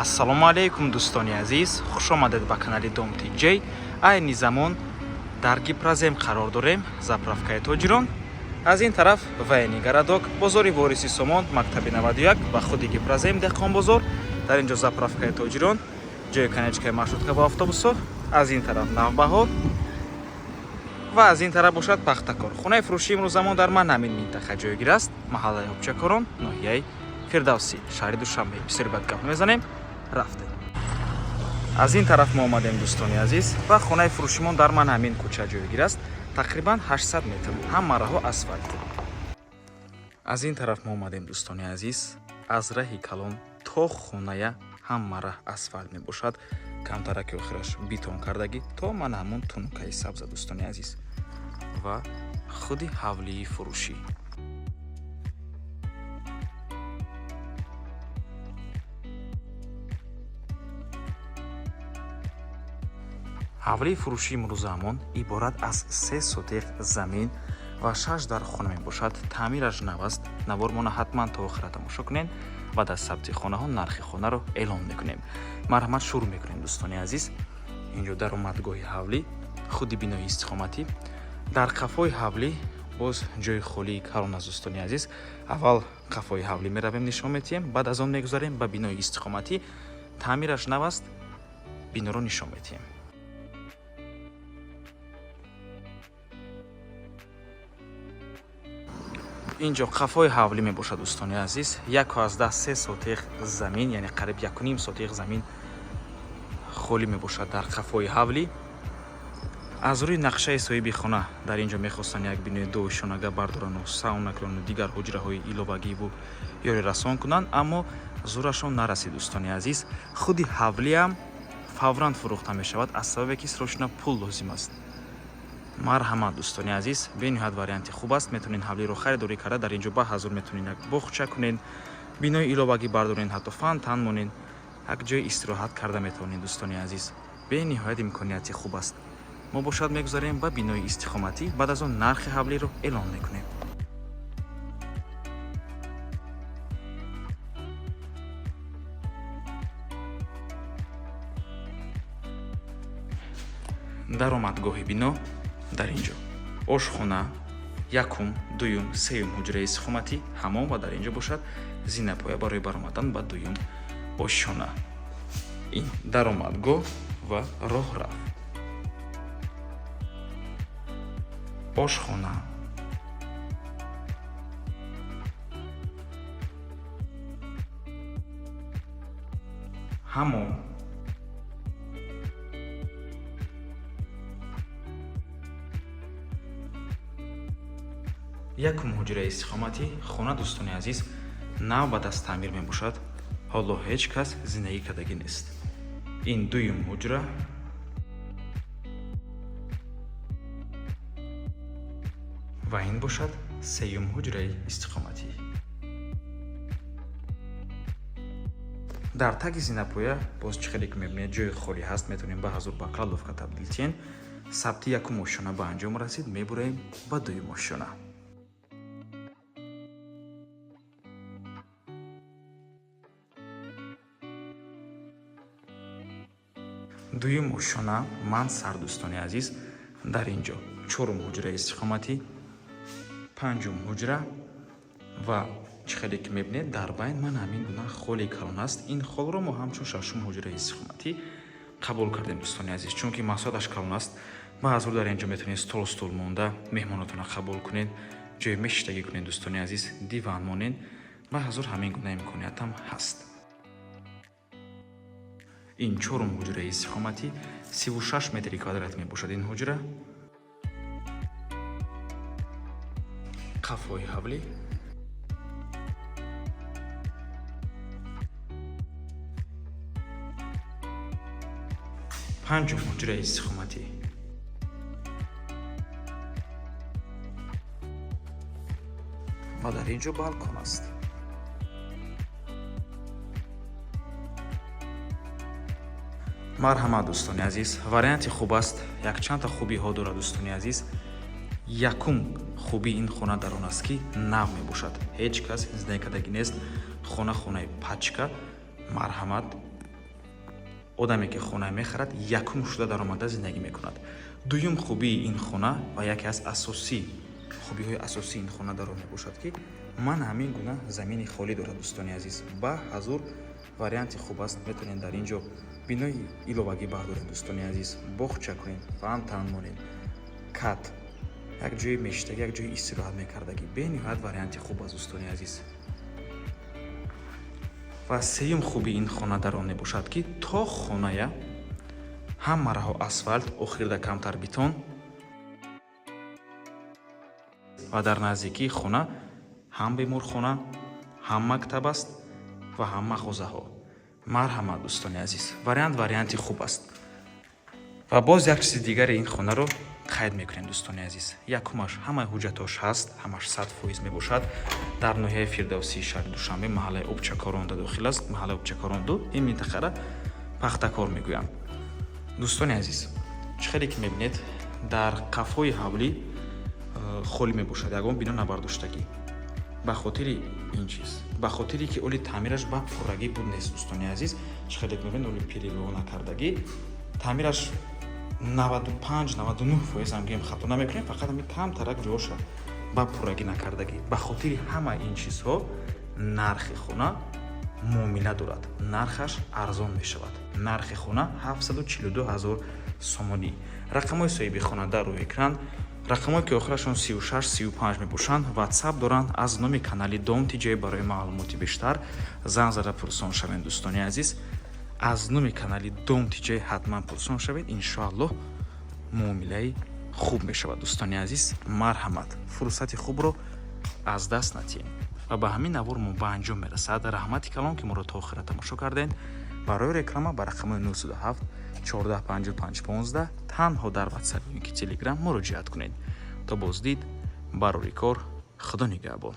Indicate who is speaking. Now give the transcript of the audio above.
Speaker 1: ассалому алейкум дӯстони азиз, хуш омадед ба канали Dom TJ. Айни замон дар Гипразем қарор дорем, заправкаи Тоҷирон. Аз ин тараф Вайни Гарадок, бозори Вориси Сомон, мактаби 91 ва худи Гипразем деҳқон бозор. Дар инҷо заправкаи Тоҷирон, ҷои канечкаи маршрутка ба автобусо. Аз ин тараф Навбаҳор ва аз ин тараф бошад Пахтакор. Хонаи фурӯшии имрӯз замон дар ман ҳамин минтақа ҷойгир аст. Маҳаллаи Ҳобчакорон, ноҳияи Фирдавсӣ, шаҳри Душанбе. Бисёр бад гап мезанем. Рафтем. Аз ин тараф мо омадем дӯстони азиз ва хонаи фурӯшимон дар ман ҳамин кӯча ҷойгир аст. Тақрибан 800 метр, ҳама раҳо асфальт. Аз ин тараф мо омадем дӯстони азиз, аз раҳи калон то хоная ҳама раҳ асфальт мебошад. Камтараки охираш битон кардагӣ то ман ҳамон тунукаи сабза дӯстони азиз ва худи ҳавлии фурӯшӣ. ҳавлии фурӯшии имрӯза ҳамон иборат аз 3 сотиқ замин ва 6 дар хона мебошад. таъмираш нав аст. Навормона ҳатман то охира тамошо кунед ва дар сабти хонаҳо нархи хонаро эълон мекунем. марҳамат, шурӯъ мекунем дӯстони азиз. инҷо даромадгоҳи ҳавлӣ, худи бинои истиқоматӣ. дар қафои ҳавлӣ боз ҷои холии калон аст дӯстони азиз. аввал қафои ҳавлӣ меравем, нишон метиҳем, баъд аз он мегузарем ба бинои истиқоматӣ. таъмираш нав аст, биноро нишон метиҳем. инҷо қафои ҳавлӣ мебошад дӯстони азиз. 1.3 сотиқ замин, яъне қариб 1.5 сотиқ замин холӣ мебошад дар қафои ҳавлӣ. аз рӯи нақшаи соҳиби хона дар инҷо мехостанд як бинои дуошонаga бардорану сауна кунану дигар ҳуҷраҳои иловагиву ёре расон кунанд, аммо зӯрашон нарасид дӯстони азиз. худи ҳавлиам фавран фурӯхта мешавад, аз сабабе ки срочно пул лозим аст. марҳамат дӯстони азиз, бениҳоят варианти хуб аст. метавонед ҳавлиро харидорӣ карда дар инҷо ба ҳазур метавонед як боғча кунед, бинои иловагӣ бардоред, ҳатто фонтан монед, як ҷои истироҳат карда метавонед дӯстони азиз. бениҳоят имконияти хуб аст. мо бошад мегузарем ба бинои истиқоматӣ, баъд аз он нархи ҳавлиро эълон мекунем. даромадгоҳи бино дар инҷо ошхона, якум, дуюм, сеюм ҳуҷраи истиқоматӣ, ҳамон ва дар инҷо бошад зинапоя барои баромадан ба дуюм ошхона. ин даромадгоҳ ва роҳрафт. ошхона, ҳамон, якум ҳуҷраи истиқоматӣ. хона дӯстони азиз нав ба даст таъмир мебошад, ҳоло ҳеҷ кас зиндагӣ кардагӣ нест. ин дуюм ҳуҷра ва ин бошад сеюм ҳуҷраи истиқоматӣ. дар таги зинапоя боз чӣ хеле ки мебинед ҷои холӣ ҳаст, метавонем ба ҳазур ба кладовка табдил тиҳен. сабти якум ошшона ба анҷом расид, мебурем ба дуюм ошшона. дуюм ошшона мансар дӯстони азиз. дар инҷо чорум ҳуҷраи истиқоматӣ, панҷум ҳуҷра ва чӣ хеле ки мебинед дар байн ман ҳамин гуна холи калон аст. ин холро мо ҳамчун шашум ҳуҷраи истиқоматӣ қабул кардем дӯстони азиз, чунки маҳсулоташ калон аст. ба ҳазур дар инҷо метавонед стол монда меҳмонотонро қабул кунед, ҷои мешиштагӣ кунед дӯстони азиз, диван монед. ба ҳазур ҳамин гуна имкониятам ҳаст. ин чорум ҳуҷраи истиқоматӣ, 36 метри квадрат мебошад ин ҳуҷра. қафои ҳавлӣ, панҷум ҳуҷраи истиқоматӣ, ва дар инҷо балкон аст. марҳамат дӯстони азиз, варианти хуб аст. якчандта хубиҳо дорад дӯстони азиз. якум хуби ин хона дар он аст ки нав мебошад, ҳеҷ кас зинда кардагӣ нест. хона хонаи пачка. марҳамат, одаме ки хона мехарад якум шуда дар омада зиндагӣ мекунад. дуюм хубии ин хона ва яке аз асосии хубиҳои асосии ин хона дар он мебошад ки ман ҳамин гуна замини холӣ дорад дӯстони азиз. ба ҳазур варианти хуб аст. метавонед дар ин ҷо бинои иловагӣ бардоред дӯстони азиз, боғча кунед, фонтан монед, кат, як ҷои мештагӣ, як ҷои истироҳат мекардагӣ. бениҳоят варианти хуб аст дӯстони азиз. ва сеюм хубии ин хона дар он мебошад ки то хоная ҳам марҳо асфальт, охирда камтар бетон ва дар наздикии хона ҳам беморхона, ҳам мактаб аст ва ҳам мағозаҳо. марҳамат дӯстони азиз, варианти хуб аст. ва боз як чизи дигаре ин хонаро қайд мекунем дӯстони азиз. якумаш ҳамаи ҳуҷҷатош ҳаст, ҳамаш 100% мебошад. дар ноҳияи фирдавсии шаҳри Душанбе маҳаллаи Обчакоронда дохил аст. маҳаллаи Обчакоронду ин минтақара пахтакор мегӯям. дӯстони азиз, чӣ хеле ки мебинед дар қафои ҳавлӣ холӣ мебошад ягон бино набардоштагӣ. ба хотири ин чиз, ба хотире ки оли таъмираш ба пуррагӣ буд нест дӯстони азиз. чӣ хеле ки мебинед оли пирило накардагӣ, таъмираш 95-99% ҳам гӯем хато намекунем, фақат ҳамин камтарак ҷоша ба пуррагӣ накардагӣ. ба хотири ҳама ин чизҳо нархи хона муомила дорад. нархаш арзон мешавад. нархи хона 742 000 сомонӣ. рақамҳои соҳиби хонада рӯи экран, рақамҳое ки охирашон 36-35 мебошанд. ватсап доранд. аз номи канали Dom TJ барои маълумоти бештар занг зада пурсон шавед дӯстони азиз. аз номи канали Dom TJ ҳатман пурсон шавед. иншоаллоҳ муомилаи хуб мешавад дӯстони азиз. марҳамат, фурсати хубро аз даст натиҳем. ва ба ҳамин навор мо ба анҷом мерасад. раҳмати калон ки моро то охира тамошо кардем. барои реклама ба рақамҳои 907 14 55 15 танҳо дар ватсап ё ки телеграм муроҷиат кунед. то боздид барори кор. худо нигаҳбон.